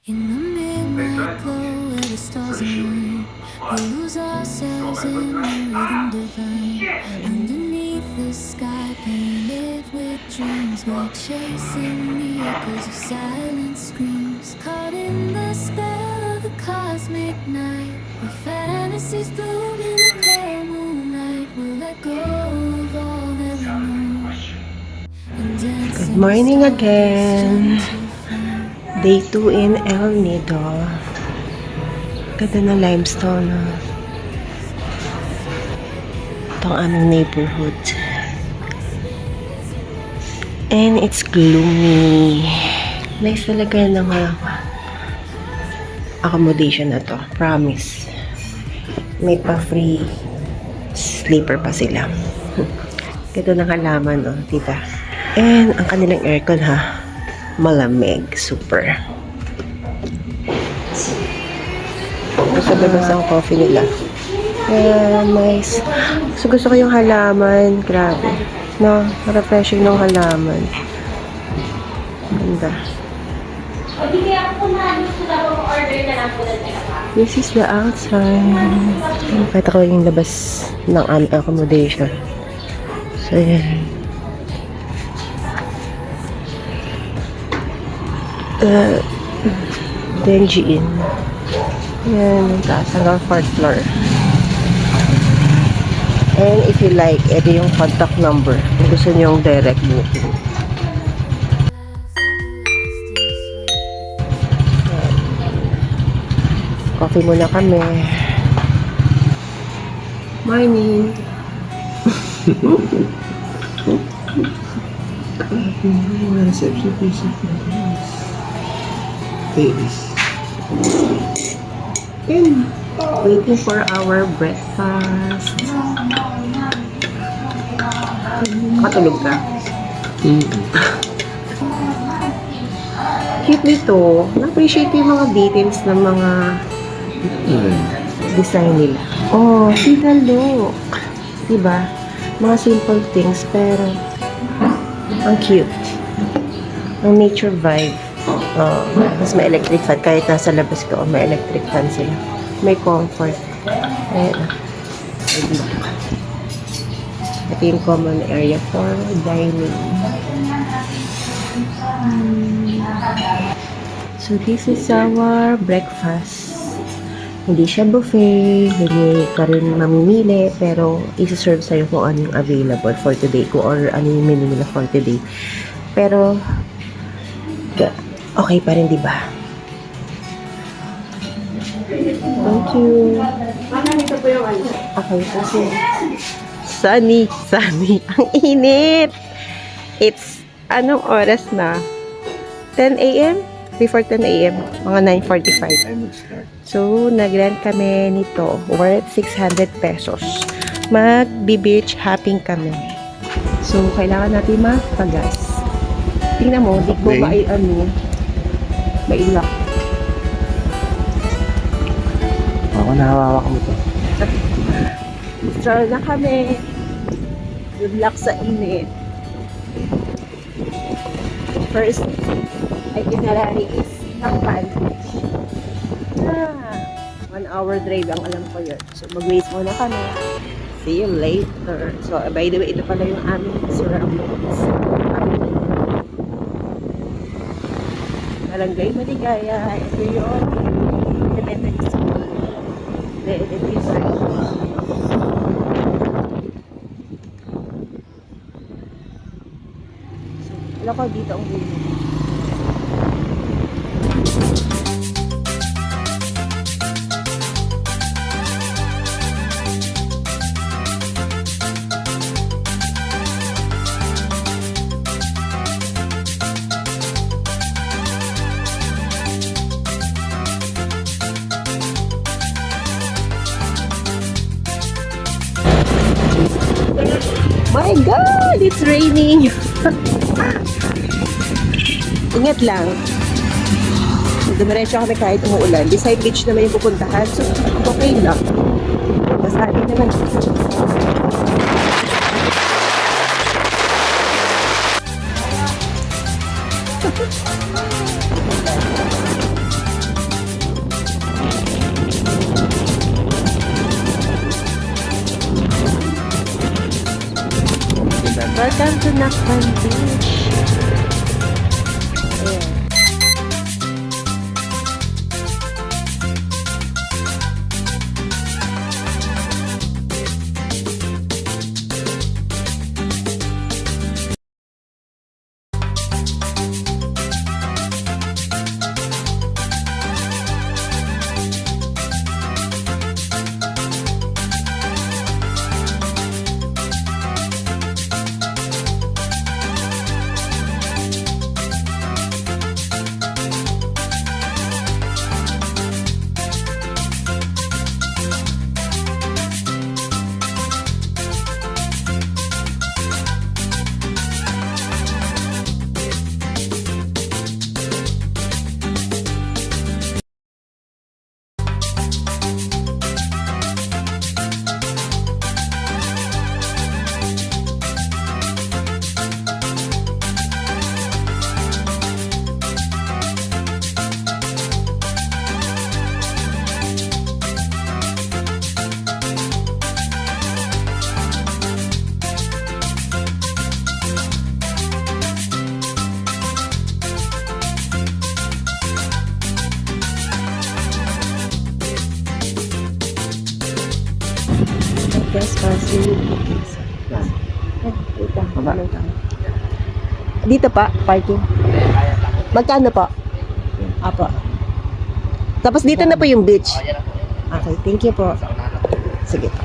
In the midnight glow where the stars align, we lose ourselves in the rhythm divine. Underneath the sky, painted with dreams, we're chasing the echoes of silent screams. Caught in the spell of the cosmic night, where fantasies bloom in the pale moonlight. We'll let go of all that we know and dance. Good morning again. Day 2 in El Nido. Ganda ng limestone. Ito ang aming neighborhood. And it's gloomy. Nice talaga ng accommodation na to. Promise. May pa-free sleeper pa sila. Ganda ng halaman, no? Diba? And ang kanilang aircon, malamig. Super. Sa labas ang coffee nila. Kaya nice. Gusto ko yung halaman. Grabe. No? Refreshing ng halaman. Ganda. This is the outside. Pakita ko yung labas ng aming accommodation. So, yan. Denji Inn. Yan, yung taas hanggang 4th floor. And if you like, ito yung contact number. Kung gusto nyo yung direct booking. Coffee muna kami. Morning. Reception piece of babies. And waiting for our breakfast. Katulog ka? Cute nito. Na-appreciate ko yung mga details ng mga design nila. Oh, see the look. Diba? Mga simple things, pero ang cute. Ang nature vibe. Mas may electric fan. Kahit nasa labas ko, may electric fan sila. May comfort. Ayan. Ito yung common area for dining. So, this is our breakfast. Hindi siya buffet. Hindi ka rin mamimili. Pero, isi-serve sa'yo kung ano yung available for today. Or ano yung menu nila for today. Pero, okay pa rin, diba? Thank you. Okay, kasi sunny. Ang init. It's, anong oras na? 10 a.m.? Before 10 a.m. Mga 9:45. So, nag-rent kami nito. Worth 600 pesos. Mag-beach hopping kami. So, kailangan natin magpagas. Tingnan mo, di ko mailak. Ako nahawak mo to. Stroll na kami. Good luck sa init. First itinerary is Takpan Beach. 1 hour drive ang alam ko yun. So, mag-waste muna kami. See you later. So, by the way, ito pala yung aming surroundings. Barangay Maligaya. Ito yung elementary school. The elementary school. So, alam ko dito ang bulo. My God! It's raining! Ingat lang. Dumiretso kami kahit umuulan. Beside beach naman yung pupuntahan. So, okay lang. Masali naman. Tinakpan Beach. Ayan. Dito pa, parking. Magkano po? Apo. Tapos dito na po yung beach. Okay, thank you po. Sige po.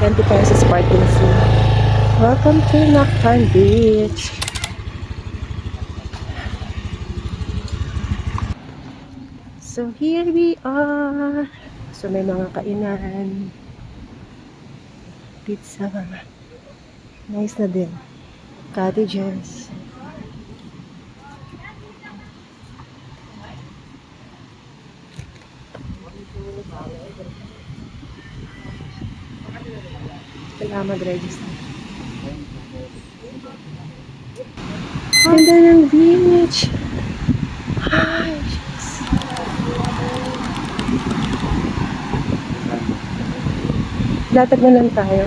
20 pesos parking fee. Welcome to Nakpan Beach. So here we are. So may mga kainan. Pizza. Nice na din. Cottages. Kailangan mag-register. Ganda ng beach. Ay, Diyos. Latag na lang tayo.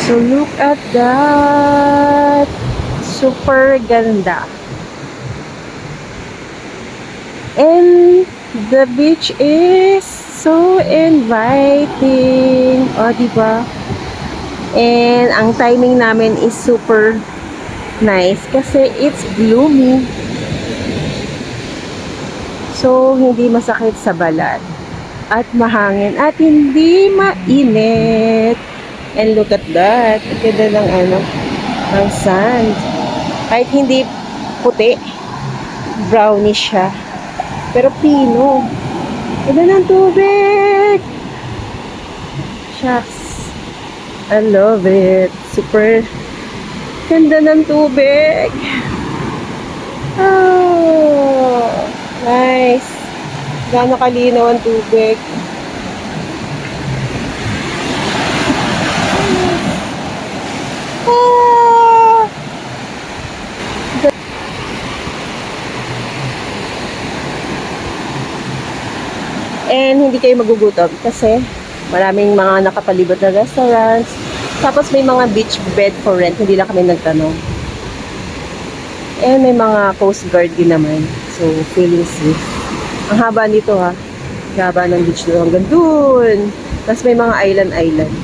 So look at that. Super ganda. And the beach is so inviting. O, diba? And ang timing namin is super nice kasi it's gloomy. So, hindi masakit sa balat. At mahangin. At hindi mainit. And look at that. Ang ganda ng ng sand. Kahit hindi puti, brownish siya. Pero pino. Ganda ng tubig. Shucks. I love it. Super ganda ng tubig. Oh, nice. Gaano kalinaw ang tubig. And hindi kayo magugutom kasi maraming mga nakapalibot na restaurants. Tapos may mga beach bed for rent. Hindi lang kami nagtanong. And may mga coast guard din naman. So, feeling safe. Ang haba nito ha. Ang haba ng beach doon hanggang doon. Tapos may mga island-island.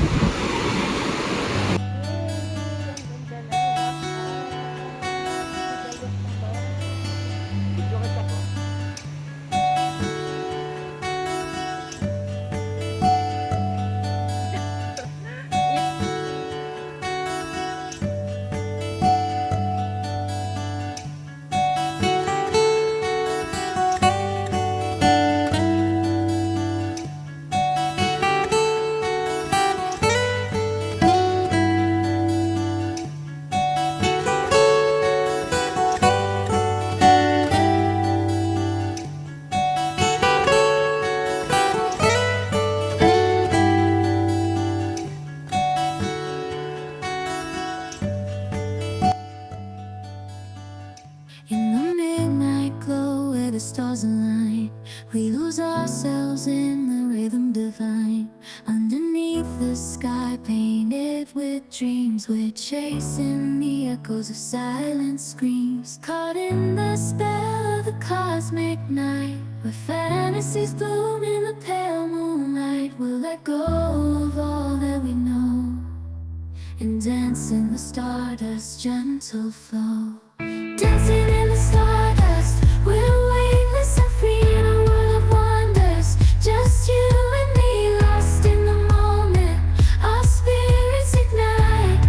In the midnight glow where the stars align, we lose ourselves in the rhythm chasing the echoes of silent screams, caught in the spell of the cosmic night, where fantasies bloom in the pale moonlight. We'll let go of all that we know and dance in the stardust's gentle flow. Dancing in the stardust, we're weightless and free in a world of wonders. Just you and me, lost in the moment. Our spirits ignite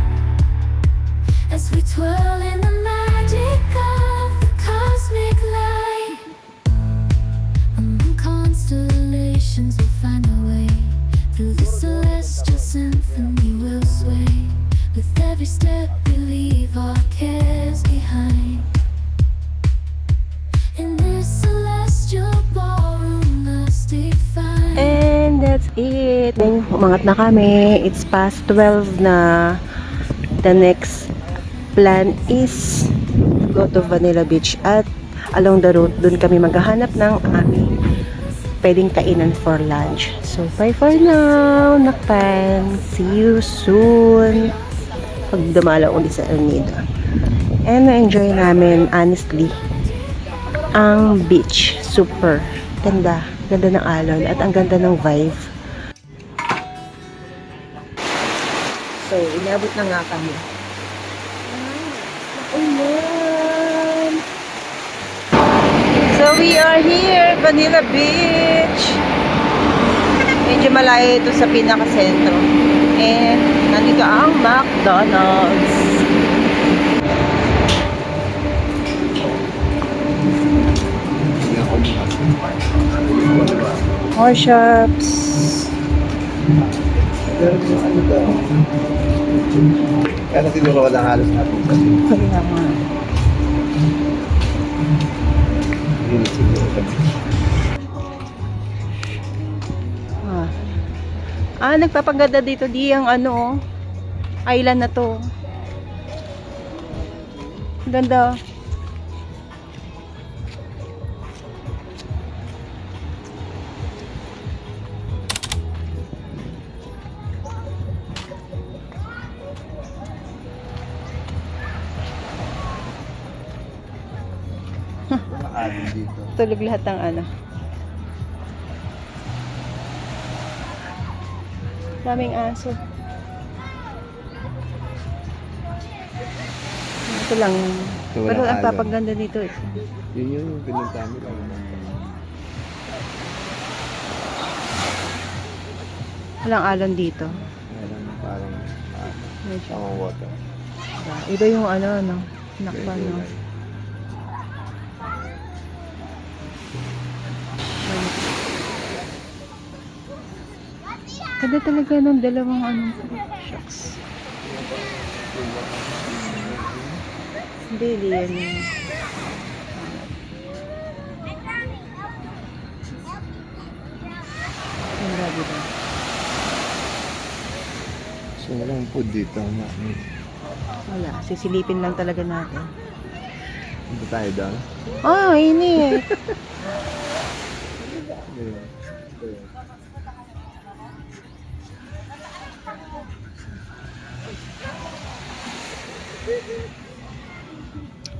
as we twirl in the magic of the cosmic light. Among constellations we'll find our way. Through the celestial symphony we'll sway. With every step we leave our cares behind. In this celestial ballroom love's defined. And that's it. Then, umangat na kami. It's past 12 na. The next plan is go to Vanilla Beach at along the route, dun kami maghahanap ng aming pwedeng kainan for lunch. So, bye for now, Nakpan. See you soon. Pag dumalaw ulit sa El Nido. And na-enjoy namin, honestly, ang beach. Super ganda. Ganda ng alon at ang ganda ng vibe. So, inabot na nga kami. Ulan! So, we are here, Vanilla Beach. Medyo malayo ito sa pinaka-sentro. And, nandito ang McDonald's. More shops. Kaya siguro wala halos natin. Kaya nga. Yun siguro. Nagpapaganda dito ang island na to. Ganda. Dito. Tulog lahat ng daming aso. Ito lang. So, Pero walang ang alon. papaganda dito eh. Yun yung pinunta mo. Walang alon dito. Parang Medyo. ang water. Iba yung Nakpan, no? Ganda talaga ng dalawang shucks. Hindi yan. Ganda dito. So, walang food dito. Wala, sisilipin lang talaga natin. Hindi tayo doon. Init!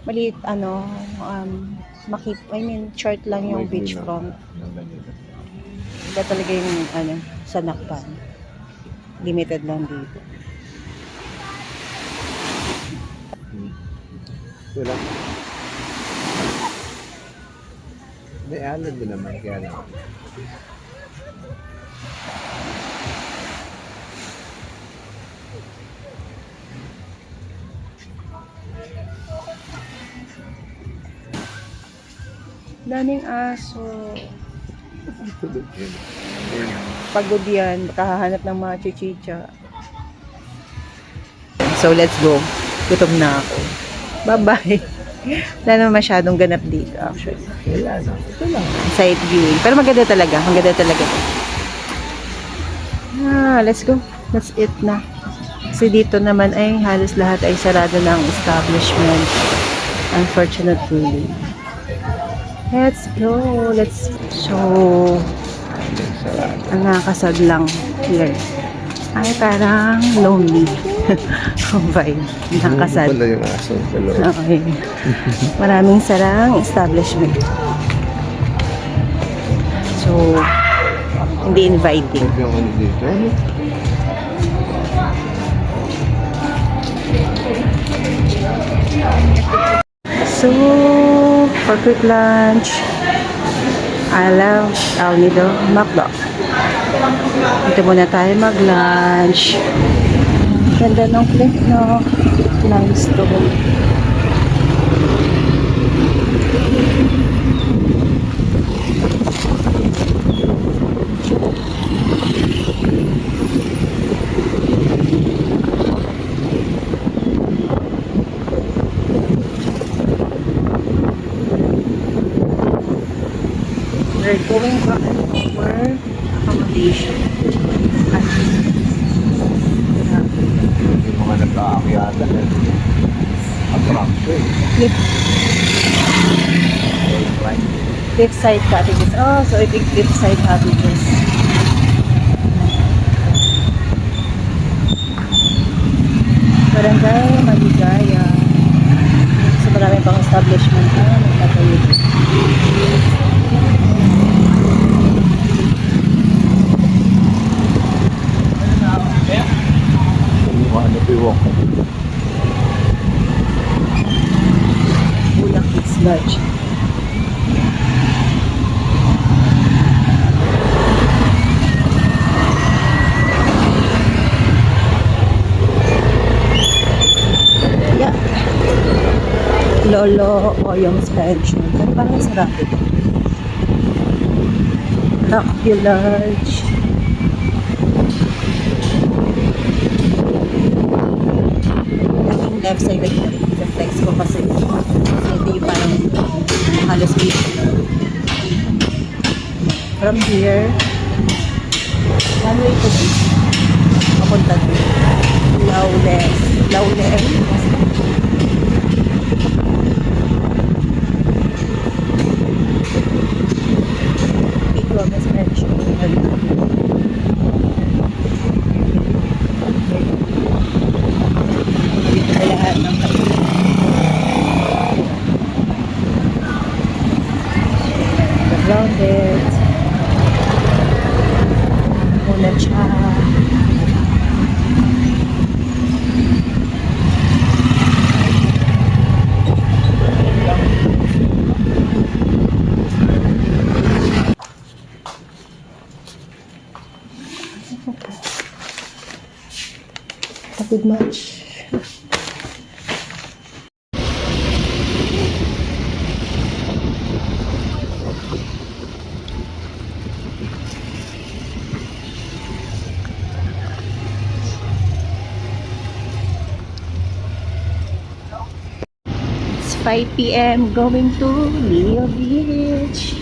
Maliit, short lang yung beachfront. Hindi talaga yung, sa Nakpan. Limited lang dito. Wala. May alon din naman, kaya lang. Daming aso. Tulog yun. Pagod yan. Makahanap ng mga chichicha. So, let's go. Gutom na ako. Bye-bye. Wala naman masyadong ganap dito, actually. Wala na. Ito lang. Sight viewing. Pero maganda talaga. Maganda talaga. Let's go. That's it na. Kasi dito naman ay halos lahat ay sarado ng establishment. Unfortunately. Let's go. So, ang nakakasad lang here. Ay, parang lonely. Ang vibe. Nakakasad. Wala yung aso sa loob. Okay. Maraming sarang establishment. So, hindi inviting. Yung ano dito. Ano? So, for quick lunch, I love El Nido McDo. Dito muna tayo mag-lunch. Ganda ng cliff, no? Nice to. We're going back for accommodation. Yung mga nagkaakyatan. Attraction. Cliffside cottages. Oh, so I think cliffside cottages. Barangay Maligaya. So marami pang establishment na nagtatayo. Yung mga napiwak. Bulak Kids Lodge. Yeah. Lolo Oyong's Pension. Parang sarap ito. Rockview Lodge. Yung left side like reflex ko kasi ito yung parang halos dito. From here, one way to this. Papunta dito. Lawless. Ito ang mas pension. Dito na lahat ng the grounded. Muna siya. Tapos much. It's 5 p.m. going to Leo Beach.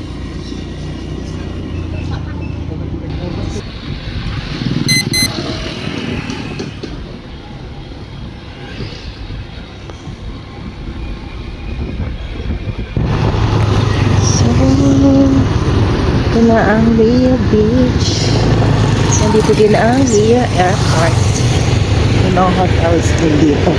So, ito na ang Leo Beach. Nandito din ang Leo Airport. Yung mga hotels din dito.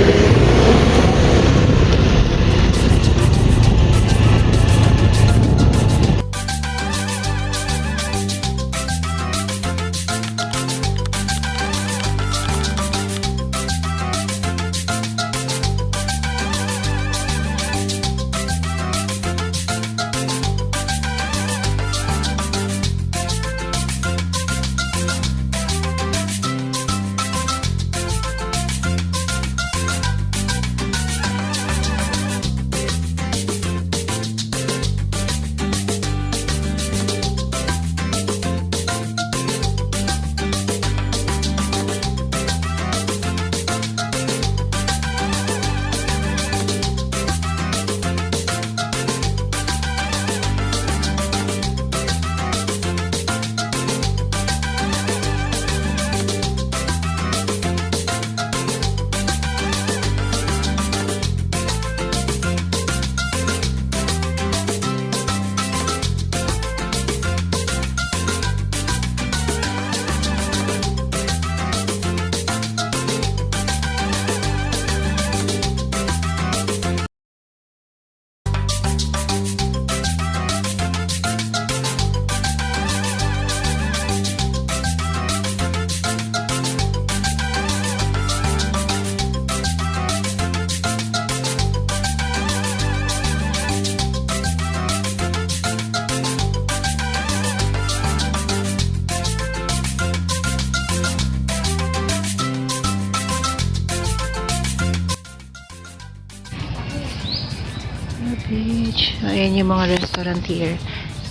Beach. Ayan yung mga restaurant here.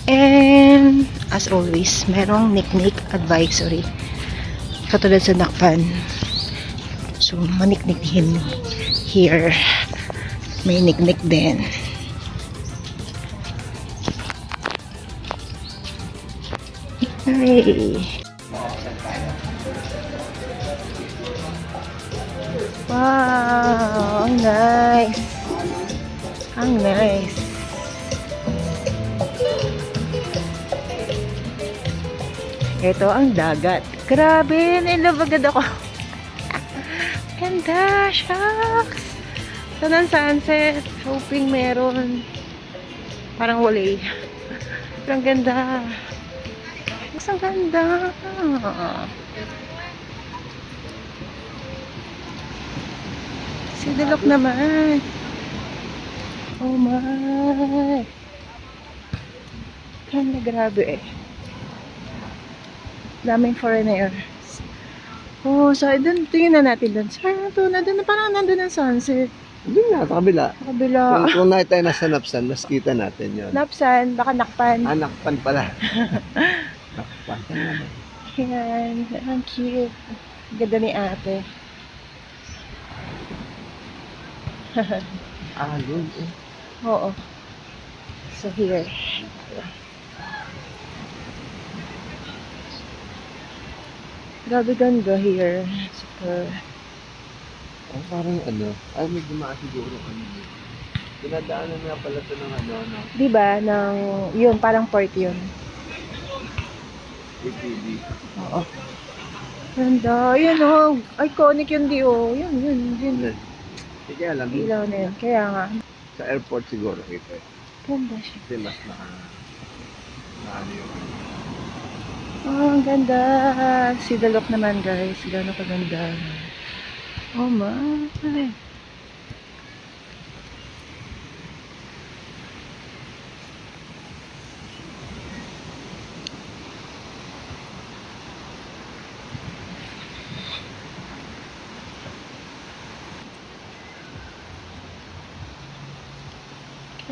And, as always, merong Niknik advisory. Katulad sa Nakpan. So, maniknikin here. May niknik din. Hey. Wow, ang nice. Ang nice. Ito ang dagat. Grabe, nilove agad ako. Ganda, shucks. Ito ng sunset. Hoping meron. Parang wala. Pero ang ganda. Mas ang ganda. Sidilok naman. Oh my. Ganda, grabe eh. Daming foreigners. Oh, so doon, tingin na natin doon. Saan ito? Na doon, parang nandun ang sunset. Doon nga, sa kabila. Sa kabila. Kung nakita tayo nasa Napsan, mas kita natin yun. Napsan, baka Nakpan. Nakpan pala. Nakpan. Yan, ang cute. Ganda ni ate. Yun eh. Oo. So here. Grabe ganda here. Super. Parang may dumaan siguro dinadaanan nga pala ito ng Diba? Ng, yun, parang port yun. ATV. Oo. Ganda. Yun oh. Iconic yun di oh. Yun. Sige, alam mo. Ilaw na yun. Kaya nga. Sa airport siguro ito. Ganda siya. Kasi mas na yun. Oh, ang ganda. See the look naman guys. Gano'n kaganda. Oh my.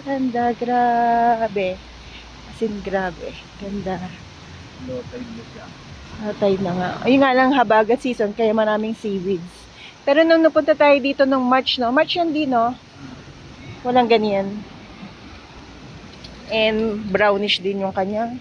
Ganda, grabe. As in, grabe. Ganda. Low tide na siya. Tide na nga. Ayun nga lang, habagat season, kaya maraming seaweeds. Pero nung napunta tayo dito nung March, no? March yan din, no? Walang ganyan. And brownish din yung kanya.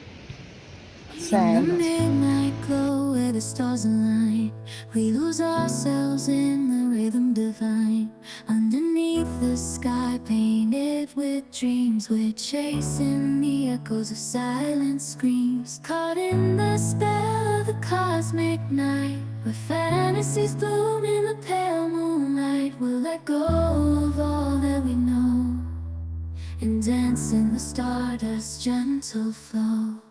In the Sand. midnight glow where the stars align, we lose ourselves in the rhythm divine. Underneath the sky painted with dreams, we're chasing the echoes of silent screams. Caught in the spell of the cosmic night, where fantasies bloom in the pale moonlight. We'll let go of all that we know and dance in the stardust's gentle flow.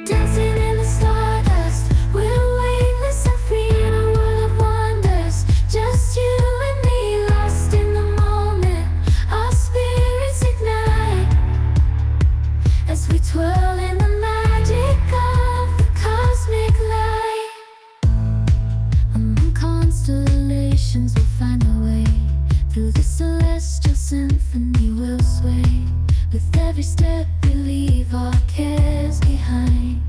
Dancing in the stardust, we're weightless and free in a world of wonders. Just you and me, lost in the moment. Our spirits ignite as we twirl in the magic of the cosmic light. Among constellations, we'll find our way. Through the celestial symphony, we'll sway. With every step, we leave our cares behind.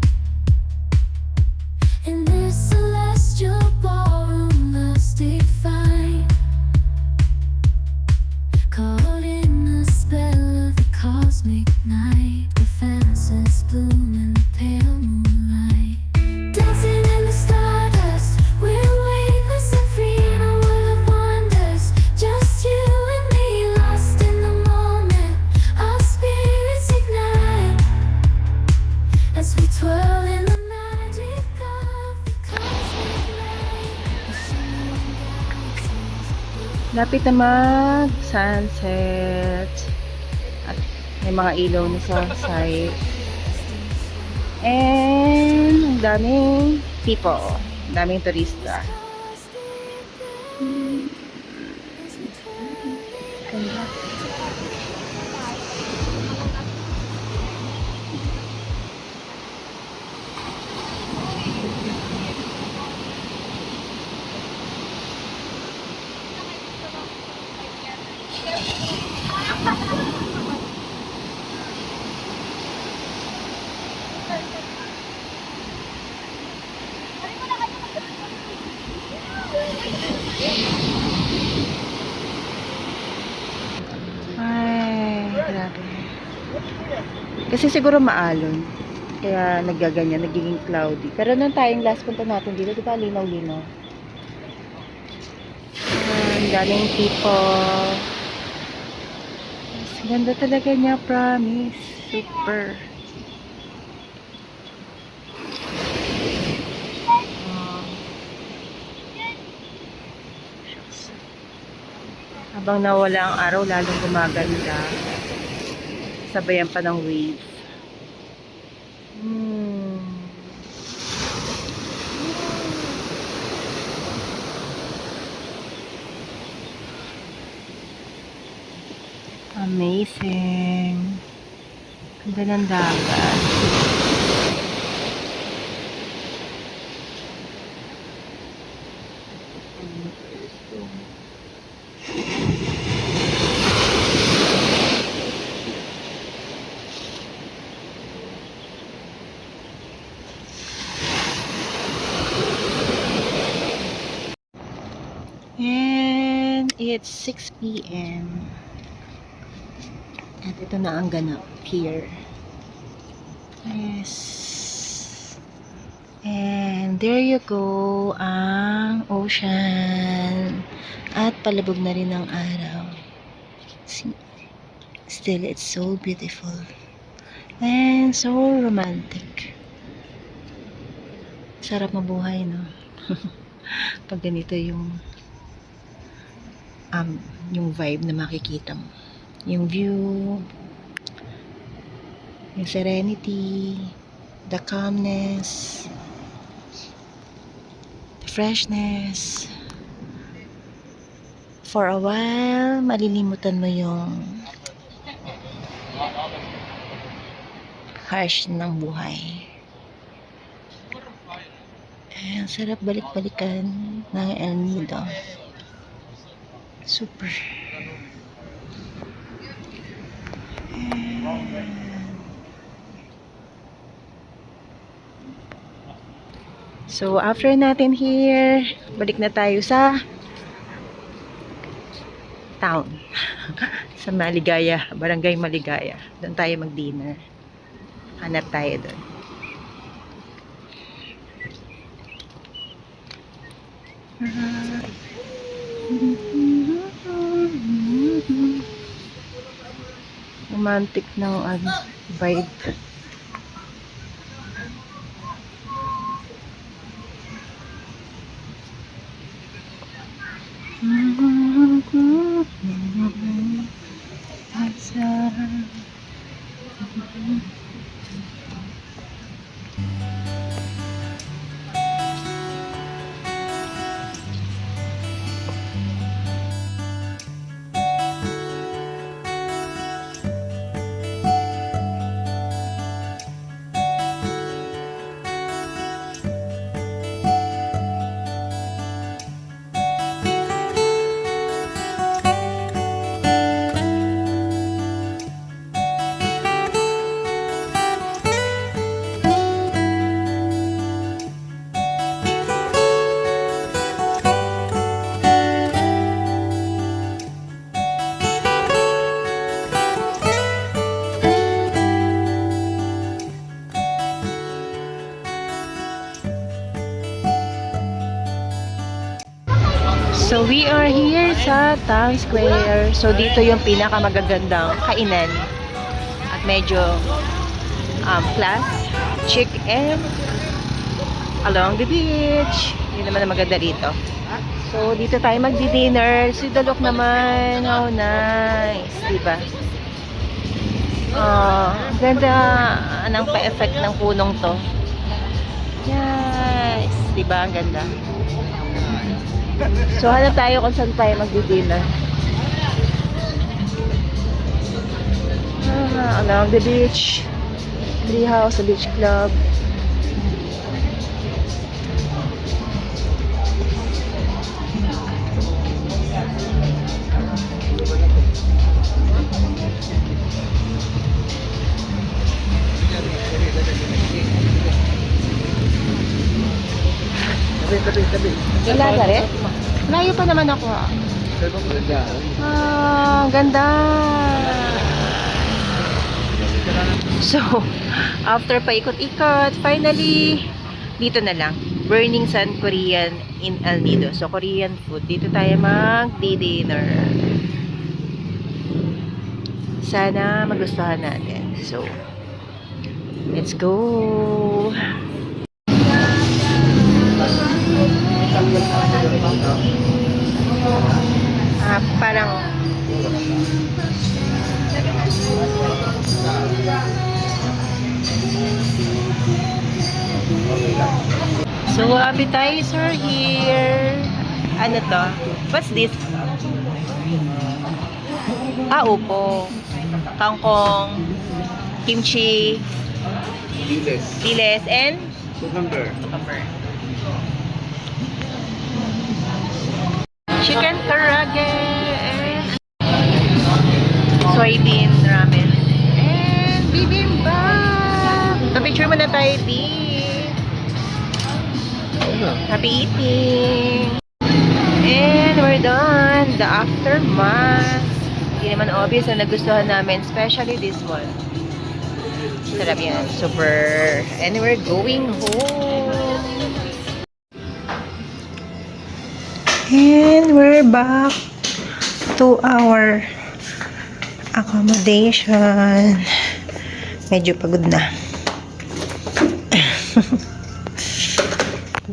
In this celestial ballroom, love's defined. Caught in the spell of the cosmic night, the fantasies bloom in the pale moonlight. Dancing in the stardust, we're weightless and free in a world of wonders. Just you and me, lost in the moment. Our spirits ignite as we twirl in the magic of the cosmic light. The shimmering galaxies. Lapit na mag-sunset. At may mga ilaw na sa side. And ang daming people. Ang daming turista. Ganda. Kasi siguro maalon. Kaya naggaganyan, nagiging cloudy. Pero nung tayong last punta natin dito, di ba, linaw-linaw. Ang daming people. Mas ganda talaga niya, promise. Super. Shucks. Habang nawala ang araw, lalong gumaganda. Sabayan pa ng wave. Amazing. Ganda ng dagat. And it's 6 p.m. At ito na ang ganap here. Yes. And there you go, ang ocean. At palabog na rin ang araw. See? Still, it's so beautiful. And so romantic. Sarap mabuhay, no? Pag ganito yung vibe na makikita mo. Yung view, yung serenity, the calmness, the freshness. For a while, malilimutan mo yung harsh ng buhay. Ay, ang sarap balik-balikan ng El Nido. Super. So, after natin here, balik na tayo sa town. Sa Maligaya, Barangay Maligaya. Doon tayo mag-dinner. Hanap tayo doon. Romantic ng vibe. So, we are here sa Town Square. So, dito yung pinakamagagandang kainan. At medyo class, chic, and along the beach. Yun naman ang maganda dito. So, dito tayo magdi-dinner. Si Dalok naman. How nice. Diba? Ganda ng pa-effect ng punong to. Yes. Diba? Ang ganda. So, hanap tayo kung saan tayo magdi-dinner. Along the beach. Tree House, the beach club. Tabi. Wala ka rin? Layo pa naman ako. Ganda. So, after paikot-ikot, finally, dito na lang. Burning Sun Korean in El Nido. So, Korean food. Dito tayo mag-dinner. Sana magustuhan natin. So, let's go! Parang so, appetizer here. Ano to? What's this? Upo. Kangkong. Kimchi. Diles. Diles. And? Cucumber. Cucumber. Chicken karaage. And soybean ramen. And bibimbap. Pa-picture mo na tayo, B. Happy eating! And we're done! The aftermath! Hindi naman obvious na nagustuhan namin, especially this one. Sarap yan. Super! And we're going home! And we're back to our accommodation. Medyo pagod na.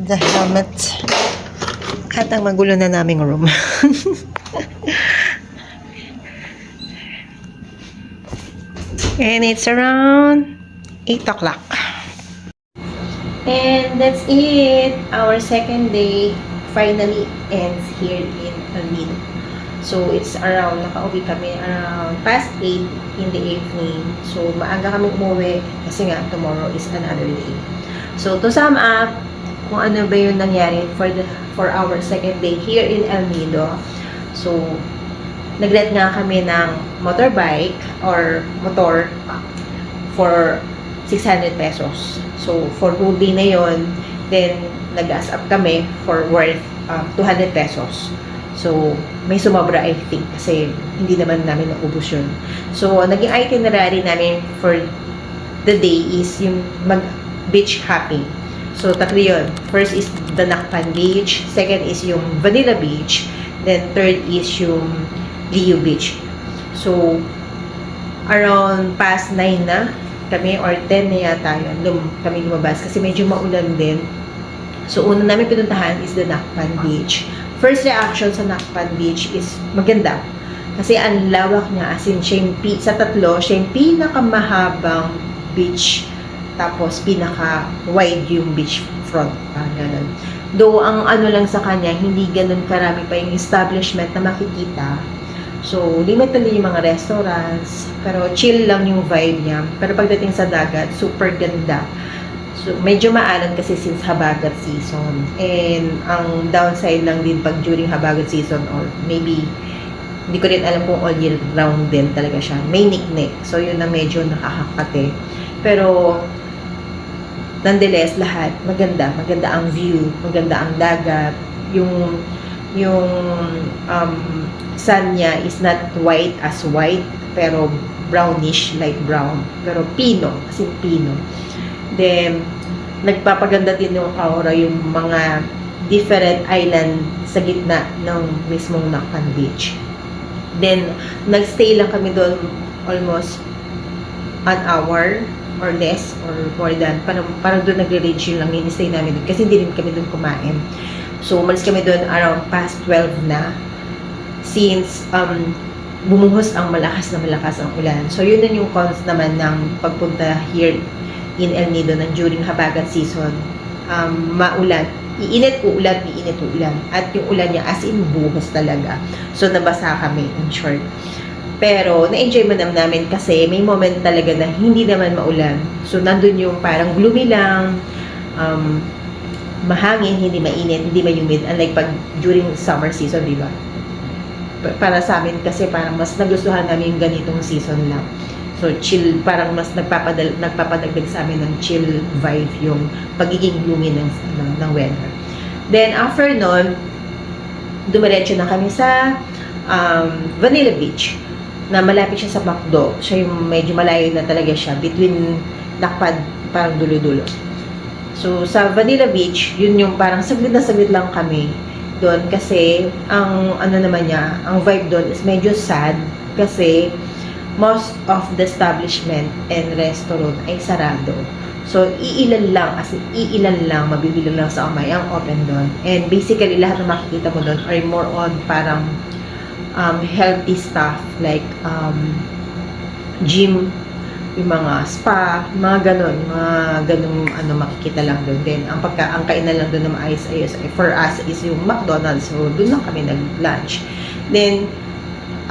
The helmet at ang magulo na naming room. And it's around 8 o'clock. And that's it. Our second day finally ends here in El Nido. So it's around, nakauwi kami around past 8 in the evening. So maaga kami umuwi kasi nga tomorrow is another day. So to sum up, kung ano ba yung nangyari for our second day here in El Nido. So, nag-rent nga kami ng motorbike or motor for 600 pesos. So, for whole day na yon, then nag-gas up kami for worth 200 pesos. So, may sumobra I think kasi hindi naman namin naubos yun. So, naging itinerary namin for the day is yung mag-beach hopping. So, tatlo yun. First is the Nakpan Beach. Second is yung Vanilla Beach. Then, third is yung Liu Beach. So, around past 9 na kami or 10 na yata yun. Kami lumabas kasi medyo maulan din. So, una namin pinuntahan is the Nakpan Beach. First reaction sa Nakpan Beach is maganda. Kasi ang lawak niya. As in, sa tatlo, siya yung pinakamahabang beach. Tapos, pinaka-wide yung beach front. Ganun. Though, ang ano lang sa kanya, hindi ganun karami pa yung establishment na makikita. So, limited yung mga restaurants. Pero, chill lang yung vibe niya. Pero, pagdating sa dagat, super ganda. So, medyo maalan kasi since habagat season. And, ang downside lang din pag during habagat season or maybe, hindi ko rin alam kung all year round din talaga siya. May nicknick. So, yun na medyo nakakakate. Pero, nonetheless, lahat maganda. Maganda ang view, maganda ang dagat. Yung sun niya is not white as white, pero brownish, light brown. Pero pino, kasi pino. Then, nagpapaganda din yung aura, yung mga different island sa gitna ng mismong Nakpan Beach. Then, nagstay lang kami doon almost an hour or less or more than, parang doon nagre-range yun lang yung stay namin doon kasi hindi rin kami doon kumain. So, umalis kami doon around past 12 na since bumuhos ang malakas ang ulan. So, yun din yung cons naman ng pagpunta here in El Nido ng during habagat season. Maulan. Iinit ulan, iinit ulan. At yung ulan niya as in buhos talaga. So, nabasa kami in short. Pero, na-enjoy mo namin kasi may moment talaga na hindi naman maulan. So, nandun yung parang gloomy lang, mahangin, hindi mainit, hindi ma-humid. Unlike pag during summer season, di ba? Para sa amin kasi parang mas nagustuhan namin yung ganitong season lang. So, chill, parang mas nagpapadagdag sa amin ng chill vibe yung pagiging gloomy ng weather. Then, after nun, dumiretso na kami sa Vanilla Beach. na malapit siya sa McDo. Siya yung medyo malayo na talaga siya, between Lakpad, parang dulo-dulo. So, sa Vanilla Beach, yun yung parang saglit na saglit lang kami doon kasi ang ano naman niya, ang vibe doon is medyo sad kasi most of the establishment and restaurant ay sarado. So, iilan lang, as in, iilan lang, mabibilang lang sa kamay ang open doon. And basically, lahat na makikita mo doon are more on parang healthy stuff like gym, yung mga spa, mga ganong ano makikita lang doon. Then, ang kainan lang doon na maayos-ayos for us is yung McDonald's. So, doon lang kami nag-lunch. Then,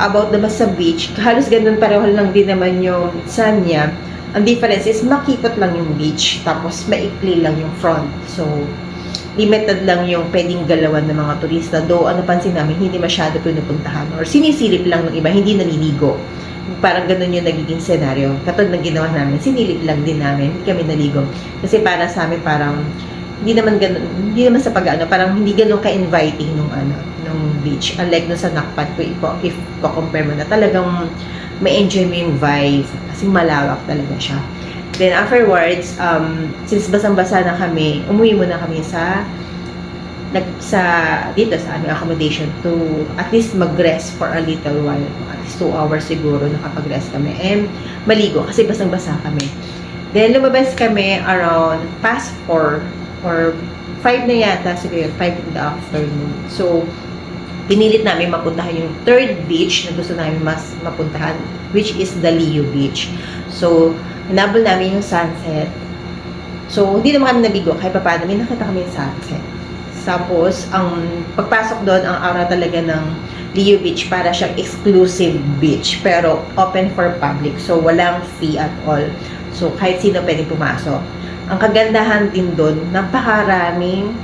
about naman sa beach, halos ganun pareho lang din naman yung Sanya. Ang difference is makipot lang yung beach, tapos maikli lang yung front. So, limited lang yung pwedeng galawan ng mga turista. Though, ano pansin namin, hindi masyado pinupuntahan or sinisilip lang ng iba, hindi naliligo. Parang ganun yung nagiging senaryo. Katulad ng ginawa namin, sinilip lang din namin, hindi kami naligo. Kasi para sa amin, parang hindi naman sa pag-ano, parang hindi ganun ka-inviting nung beach. Unlike nung sa Nakpad, if compare mo na talagang may enjoy mo yung vibe kasi malawak talaga siya. Then afterwards, since basang-basa na kami, umuwi muna kami dito sa aming accommodation to at least mag-rest for a little while. At least 2 hours siguro nakapag-rest kami. And maligo kasi basang-basa kami. Then lumabas kami around past 4 or 5 na yata siguro, 5 in the afternoon. So, pinilit namin mapuntahan yung third beach na gusto namin mas mapuntahan, which is the Leo Beach. So, hinabol namin yung sunset. So, hindi naman kami nabigo, kahit pa paano, may nakita kami yung sunset. Tapos, ang pagpasok doon, ang aura talaga ng Leo Beach, para siyang exclusive beach, pero open for public. So, walang fee at all. So, kahit sino pwedeng pumasok. Ang kagandahan din doon, napakaraming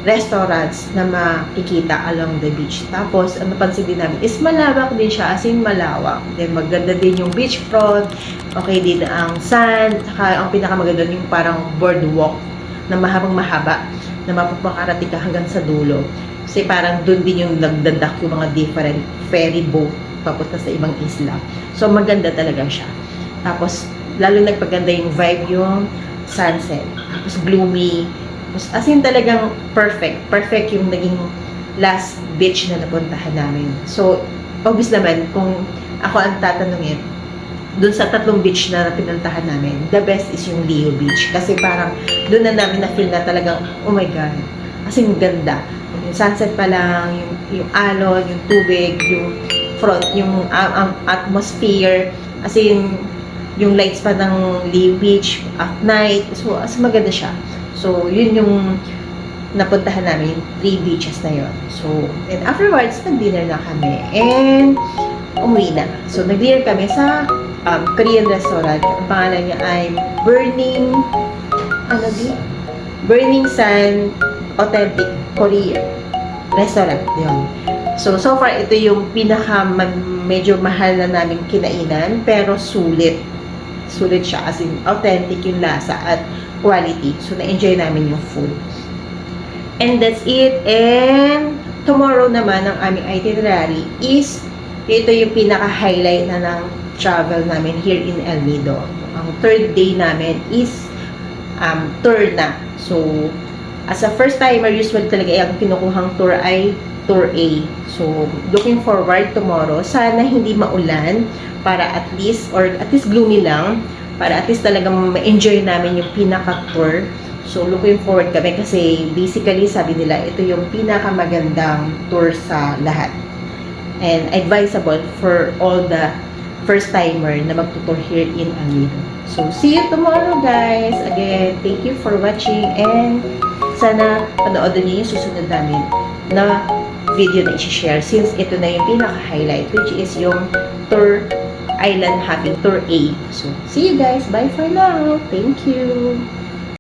restaurants na makikita along the beach. Tapos, ang napansin din namin is malawak din siya, as in malawak. Then, maganda din yung beachfront, okay din ang sand, saka ang pinakamaganda yung parang boardwalk na mahabang-mahaba, na mapapakarating ka hanggang sa dulo. Kasi parang doon din yung nagdadak yung mga different ferry boat papunta sa ibang isla. So, maganda talaga siya. Tapos, lalo nagpaganda yung vibe yung sunset. Tapos, gloomy. As in talagang perfect. Perfect yung naging last beach na napuntahan namin. So, obvious naman, kung ako ang tatanungin, dun sa 3 beach na pinuntahan namin, the best is yung Leo Beach. Kasi parang dun na namin na-feel na talagang, oh my God, as in ganda. Yung sunset pa lang, yung alon, yung tubig, yung front, yung atmosphere, as in, yung lights pa ng Leo Beach at night. So, as maganda siya. So, yun yung napuntahan namin, 3 beaches na yun. So, and afterwards, nag-dinner na kami. And, umuwi na. So, nag-dinner kami sa Korean restaurant. Ang pangalan niya ay Burning Sun Authentic Korean Restaurant. Yun. So far, ito yung medyo mahal na namin kinainan, pero sulit. Sulit siya, as in, authentic yung lasa at quality. So, na-enjoy namin yung food. And that's it. And tomorrow naman, ang aming itinerary is, ito yung pinaka-highlight na ng travel namin here in El Nido. Ang third day namin is tour na. So, as a first timer, usually talaga ang kinukuhang tour ay Tour A. So, looking forward tomorrow. Sana hindi maulan para at least gloomy lang, para at least talagang ma-enjoy namin yung pinaka-tour. So, looking forward kami kasi basically, sabi nila, ito yung pinakamagandang tour sa lahat. And advisable for all the first-timer na magtutour here in El Nido. So, see you tomorrow, guys. Again, thank you for watching and sana panoodin niyo yung susunod namin na video na i-share since ito na yung pinaka-highlight, which is yung Tour Island Hopping Tour A. So, see you guys. Bye for now. Thank you.